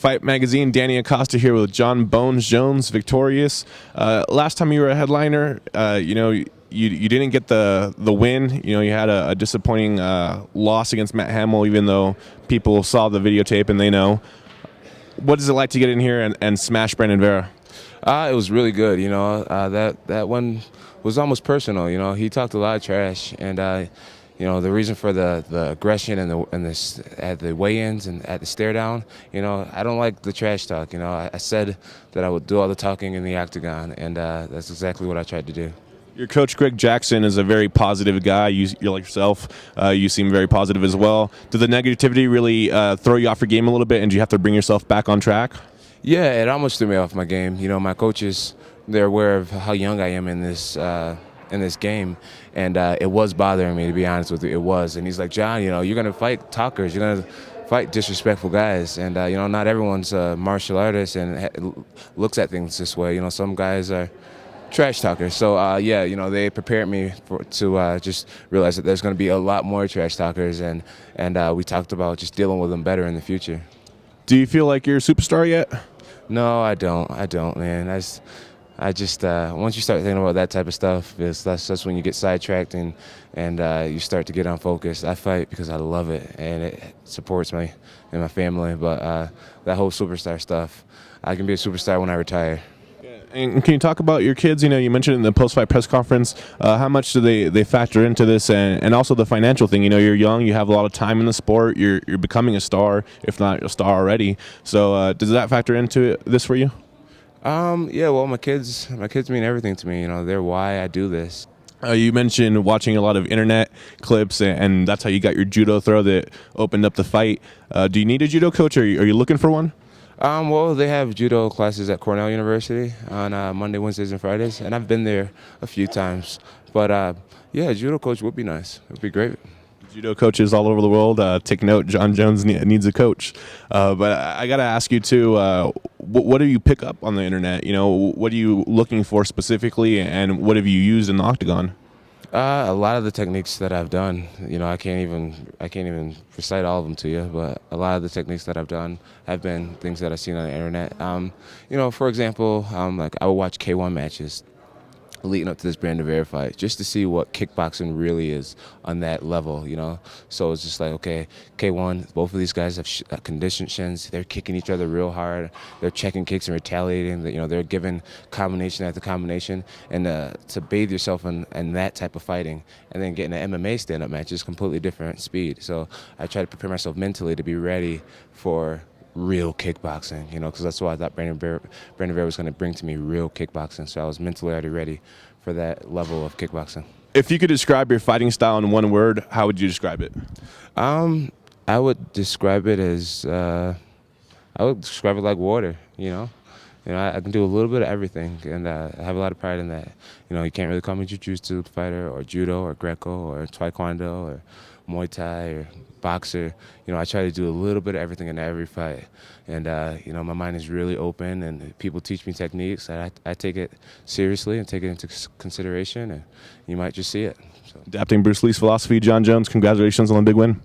Fight Magazine, Danny Acosta here with John Bones Jones, victorious. Last time you were a headliner, you didn't get the win. You know, you had a disappointing loss against Matt Hamill, even though people saw the videotape and they know. What is it like to get in here and smash Brandon Vera? It was really good. That one was almost personal. You know, he talked a lot of trash, and the reason for the aggression and at the weigh-ins and at the stare down. You know, I don't like the trash talk. You know, I said that I would do all the talking in the octagon, and that's exactly what I tried to do. Your coach, Greg Jackson, is a very positive guy. You're like yourself. You seem very positive as well. Did the negativity really throw you off your game a little bit, and do you have to bring yourself back on track? Yeah, it almost threw me off my game. You know, my coaches, they're aware of how young I am in this game, and it was bothering me, to be honest with you. It was, and he's like, John, you know, you're gonna fight talkers, you're gonna fight disrespectful guys, and not everyone's a martial artist and looks at things this way. You know, some guys are trash talkers. So they prepared me to just realize that there's going to be a lot more trash talkers, and we talked about just dealing with them better in the future. Do you feel like you're a superstar yet? No, I don't, man. I just once you start thinking about that type of stuff, that's when you get sidetracked and you start to get unfocused. I fight because I love it and it supports me and my family. But that whole superstar stuff, I can be a superstar when I retire. And can you talk about your kids? You know, you mentioned in the post-fight press conference, how much do they factor into this, and also the financial thing? You know, you're young, you have a lot of time in the sport, you're becoming a star, if not a star already. So does that factor into this for you? Well, my kids mean everything to me. You know, they're why I do this. You mentioned watching a lot of internet clips, and that's how you got your judo throw that opened up the fight. Do you need a judo coach, or are you looking for one? Well, they have judo classes at Cornell University on Monday, Wednesdays, and Fridays, and I've been there a few times. But a judo coach would be nice. It would be great. Judo coaches all over the world, take note, John Jones needs a coach. But I got to ask you, too, what do you pick up on the internet? You know, what are you looking for specifically, and what have you used in the octagon? A lot of the techniques that I've done, you know, I can't even recite all of them to you, but a lot of the techniques that I've done have been things that I've seen on the internet. For example, like I would watch K1 matches leading up to this Brandon Vera fight, just to see what kickboxing really is on that level, you know. So it's just like, okay, K1, both of these guys have conditioned shins. They're kicking each other real hard. They're checking kicks and retaliating. You know, they're giving combination after combination. And to bathe yourself in that type of fighting, and then getting an MMA stand-up match is completely different speed. So I try to prepare myself mentally to be ready for real kickboxing, you know, because that's what I thought Brandon Vera was going to bring to me, real kickboxing. So I was mentally already ready for that level of kickboxing. If you could describe your fighting style in one word, how would you describe it? I would describe it as like water, you know. You know, I can do a little bit of everything, and I have a lot of pride in that. You know, you can't really call me a jiu-jitsu fighter or judo or Greco or taekwondo or Muay Thai or boxer. You know, I try to do a little bit of everything in every fight. And, my mind is really open, and people teach me techniques. And I take it seriously and take it into consideration, and you might just see it. So. Adapting Bruce Lee's philosophy, John Jones, congratulations on the big win.